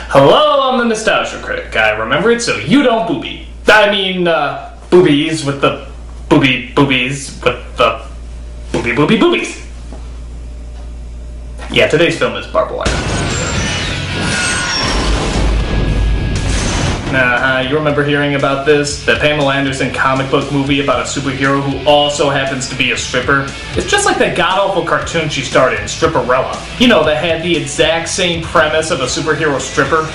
Hello, I'm the Nostalgia Critic. I remember it so you don't booby. I mean, boobies with the boobies with the boobies. Yeah, today's film is Barbed Wire. You remember hearing about this? The Pamela Anderson comic book movie about a superhero who also happens to be a stripper? It's just like that god-awful cartoon she starred in, Stripperella. You know, that had the exact same premise of a superhero stripper.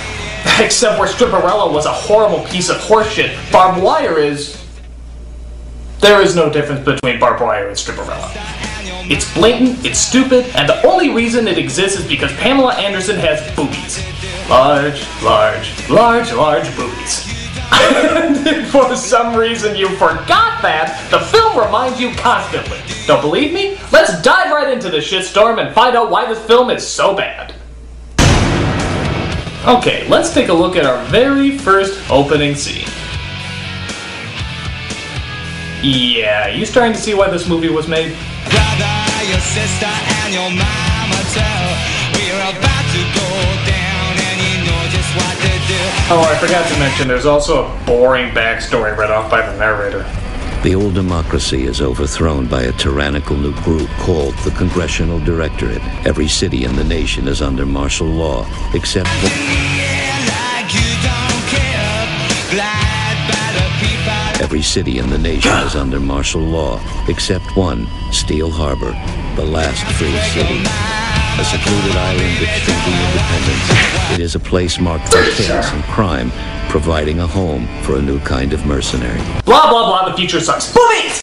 Except where Stripperella was a horrible piece of horseshit, Barbed Wire is... There is no difference between Barbed Wire and Stripperella. It's blatant, it's stupid, and the only reason it exists is because Pamela Anderson has boobies. Large boobies. And for some reason you forgot that, the film reminds you constantly. Don't believe me? Let's dive right into the shitstorm and find out why this film is so bad. Okay, let's take a look at our very first opening scene. Yeah, you starting to see why this movie was made? Brother, your sister, and your mama too. We're about to go down, and you know just what to do. Oh, I forgot to mention, there's also a boring backstory read off by the narrator. The old democracy is overthrown by a tyrannical new group called the Congressional Directorate. Every city in the nation is under martial law, except Every city in the nation is under martial law, except one, Steel Harbor, the last free city. A secluded island extremely independent. It is a place marked for chaos and crime, providing a home for a new kind of mercenary. Blah blah blah, the future sucks. Boobies!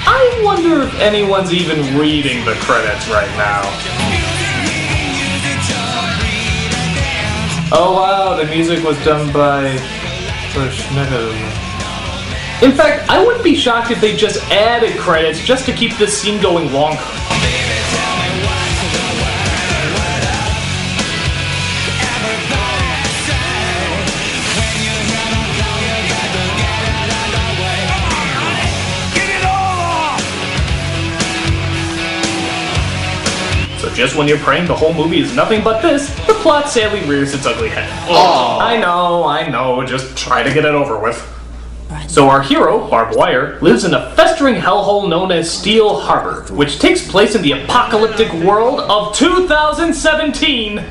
I wonder if anyone's even reading the credits right now. Oh wow, the music was done by... In fact, I wouldn't be shocked if they just added credits just to keep this scene going longer. So just when you're praying the whole movie is nothing but this, the plot sadly rears its ugly head. Oh. I know, just try to get it over with. So our hero, Barbed Wire, lives in a festering hellhole known as Steel Harbor, which takes place in the apocalyptic world of 2017.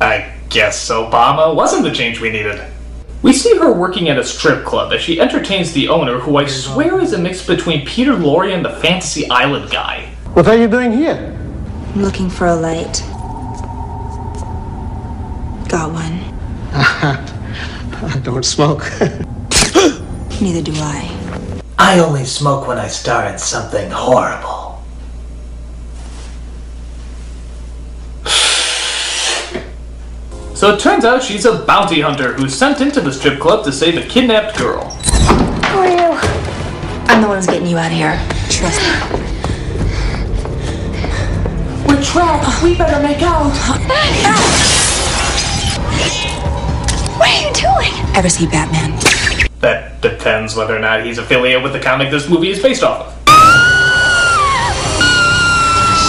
I guess Obama wasn't the change we needed. We see her working at a strip club as she entertains the owner, who I swear is a mix between Peter Lorre and the Fantasy Island guy. What are you doing here? I'm looking for a light. Got one. I don't smoke. Neither do I. I only smoke when I star in something horrible. So it turns out she's a bounty hunter who's sent into the strip club to save a kidnapped girl. Who are you? I'm the one who's getting you out of here. Trust me. We're trapped. We better make out. What are you doing? Ever see Batman? That depends whether or not he's affiliated with the comic this movie is based off of.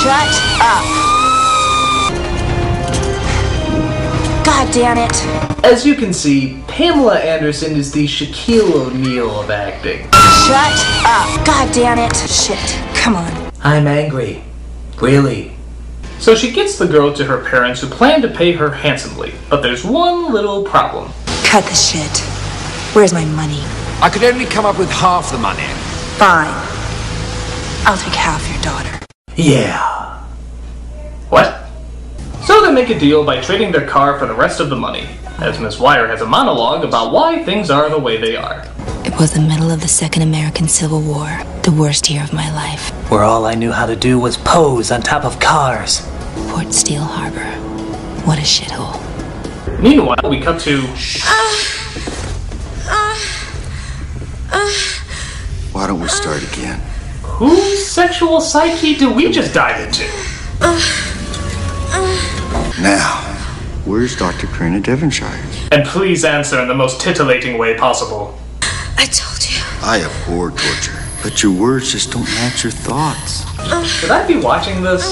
Shut up. God damn it. As you can see, Pamela Anderson is the Shaquille O'Neal of acting. Shut up. God damn it. Shit. Come on. I'm angry. Really. So she gets the girl to her parents, who plan to pay her handsomely. But there's one little problem. Cut the shit. Where's my money? I could only come up with half the money. Fine. I'll take half your daughter. Yeah. What? So they make a deal by trading their car for the rest of the money, as Miss Wire has a monologue about why things are the way they are. It was the middle of the Second American Civil War, the worst year of my life. Where all I knew how to do was pose on top of cars. Port Steel Harbor. What a shithole. Meanwhile, we cut to... Why don't we start again? Whose sexual psyche do we just dive into? Now, where's Dr. Karina Devonshire? And please answer in the most titillating way possible. I told you. I abhor torture. But your words just don't match your thoughts. Should I be watching this?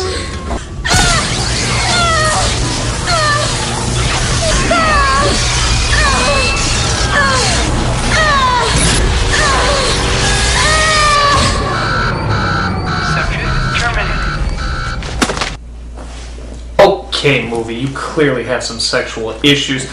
Okay, movie, you clearly have some sexual issues.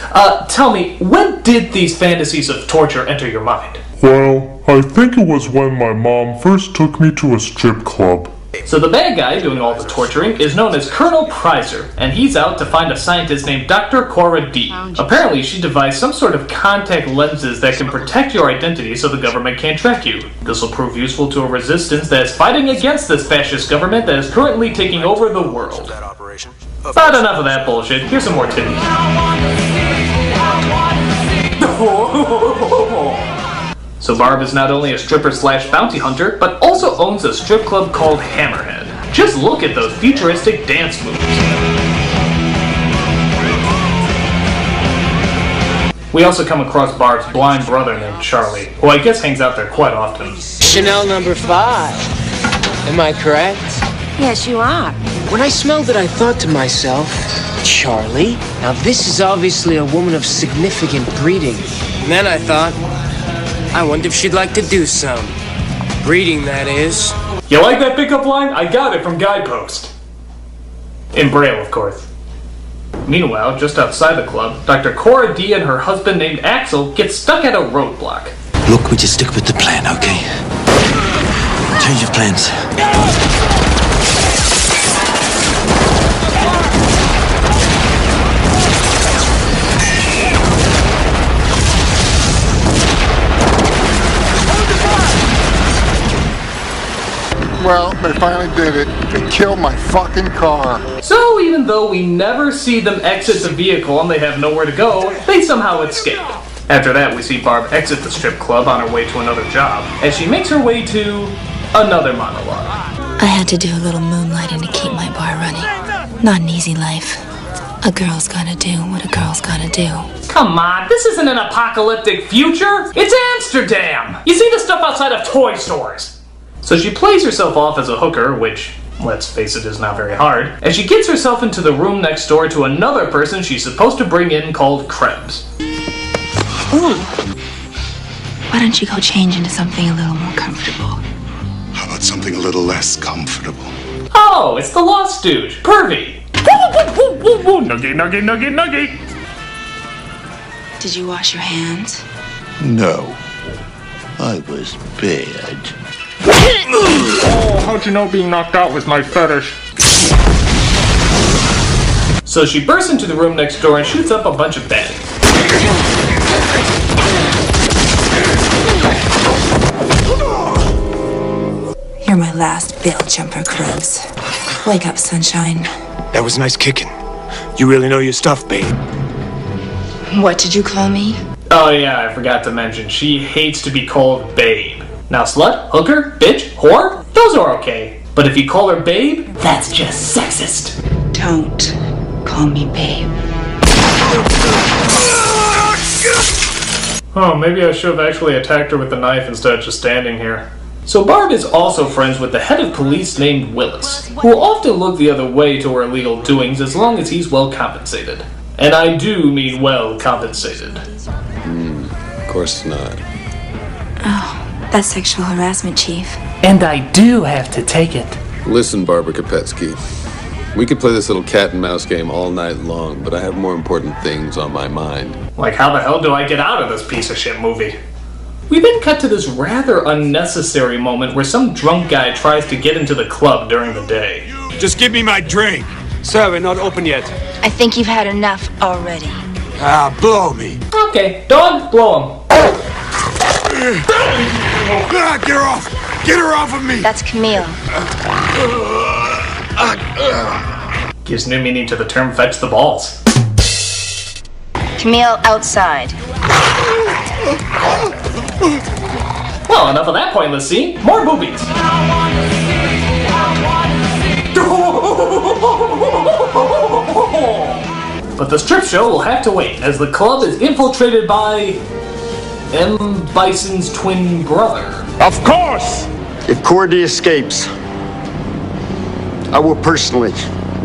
Tell me, when did these fantasies of torture enter your mind? Well, I think it was when my mom first took me to a strip club. So the bad guy doing all the torturing is known as Colonel Prizer, and he's out to find a scientist named Dr. Cora D. Apparently, she devised some sort of contact lenses that can protect your identity so the government can't track you. This will prove useful to a resistance that is fighting against this fascist government that is currently taking over the world. But enough of that bullshit, here's some more titties. So Barb is not only a stripper slash bounty hunter, but also owns a strip club called Hammerhead. Just look at those futuristic dance moves. We also come across Barb's blind brother named Charlie, who I guess hangs out there quite often. Chanel number 5. Am I correct? Yes, you are. When I smelled it, I thought to myself, Charlie? Now this is obviously a woman of significant breeding. And then I thought, I wonder if she'd like to do some. Breeding, that is. You like that pickup line? I got it from Guidepost. In Braille, of course. Meanwhile, just outside the club, Dr. Cora D and her husband named Axel get stuck at a roadblock. Look, we just stick with the plan, okay? Change of plans. Well, they finally did it. They killed my fucking car. So even though we never see them exit the vehicle and they have nowhere to go, they somehow escape. After that, we see Barb exit the strip club on her way to another job, as she makes her way to another monologue. I had to do a little moonlighting to keep my bar running. Not an easy life. A girl's gotta do what a girl's gotta do. Come on, this isn't an apocalyptic future. It's Amsterdam. You see the stuff outside of toy stores. So she plays herself off as a hooker, which, let's face it, is not very hard, as she gets herself into the room next door to another person she's supposed to bring in called Krebs. Ooh. Why don't you go change into something a little more comfortable? How about something a little less comfortable? Oh, it's the Lost Stooge, Pervy. Nuggy, nuggy, nuggy, nuggy. Did you wash your hands? No. I was bad. Oh, how'd you know being knocked out was my fetish? So she bursts into the room next door and shoots up a bunch of baddies. You're my last bail jumper, Krebs. Wake up, sunshine. That was nice kicking. You really know your stuff, babe. What did you call me? Oh yeah, I forgot to mention, she hates to be called babe. Now slut, hooker, bitch, whore, those are okay. But if you call her babe, that's just sexist. Don't call me babe. Oh, maybe I should have actually attacked her with the knife instead of just standing here. So Barb is also friends with the head of police named Willis, who will often look the other way to her illegal doings as long as he's well compensated. And I do mean well compensated. Of course not. Oh. That's sexual harassment, Chief. And I do have to take it. Listen, Barbara Kopetsky. We could play this little cat and mouse game all night long, but I have more important things on my mind. Like, how the hell do I get out of this piece of shit movie? We then cut to this rather unnecessary moment where some drunk guy tries to get into the club during the day. Just give me my drink. Sir, we're not open yet. I think you've had enough already. Ah, blow me. Okay, dog, blow him. Get her off! Get her off of me! That's Camille. Gives new meaning to the term fetch the balls. Camille outside. Well, enough of that pointless scene. More boobies. But the strip show will have to wait, as the club is infiltrated by M. Bison's twin brother. Of course! If Cordy escapes, I will personally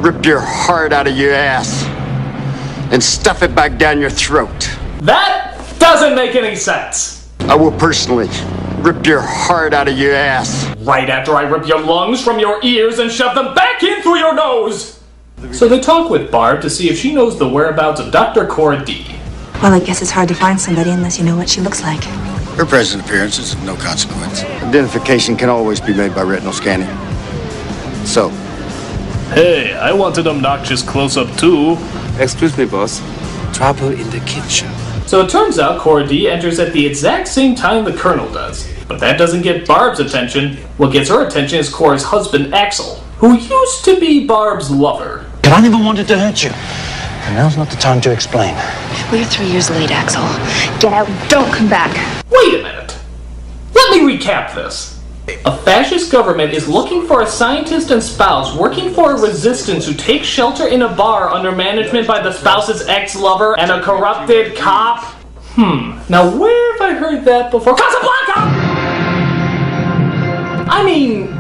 rip your heart out of your ass and stuff it back down your throat. That doesn't make any sense. I will personally rip your heart out of your ass. Right after I rip your lungs from your ears and shove them back in through your nose. So they talk with Barb to see if she knows the whereabouts of Dr. Cora D. Well, I guess it's hard to find somebody unless you know what she looks like. Her present appearance is of no consequence. Identification can always be made by retinal scanning. So. Hey, I want an obnoxious close-up too. Excuse me, boss. Trouble in the kitchen. So it turns out Cora D enters at the exact same time the Colonel does. But that doesn't get Barb's attention. What gets her attention is Cora's husband, Axel, who used to be Barb's lover. But I never wanted to hurt you. And now's not the time to explain. Well, you're 3 years late, Axel. Get out. Don't come back. Wait a minute. Let me recap this. A fascist government is looking for a scientist and spouse working for a resistance who takes shelter in a bar under management by the spouse's ex-lover and a corrupted cop? Now where have I heard that before? Casablanca! I mean,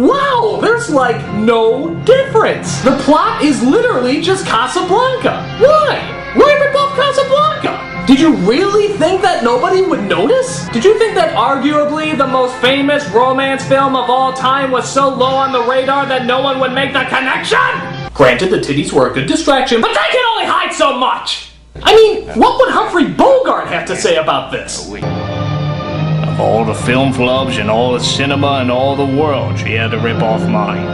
wow, there's like no difference. The plot is literally just Casablanca. Why? Why rip off Casablanca? Did you really think that nobody would notice? Did you think that arguably the most famous romance film of all time was so low on the radar that no one would make the connection? Granted, the titties were a good distraction, but they can only hide so much! I mean, what would Humphrey Bogart have to say about this? Of all the film flubs and all the cinema and all the world, she had to rip off mine.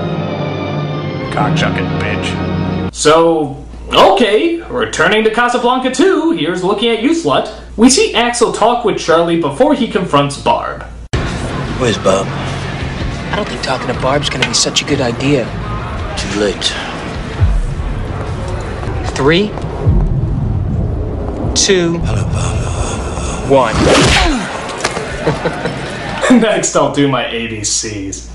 Cocksucking bitch. So, okay, returning to Casablanca 2, here's looking at you, slut. We see Axel talk with Charlie before he confronts Barb. Where's Barb? I don't think talking to Barb's gonna be such a good idea. Too late. 3, 2, 1. Next, I'll do my ABCs.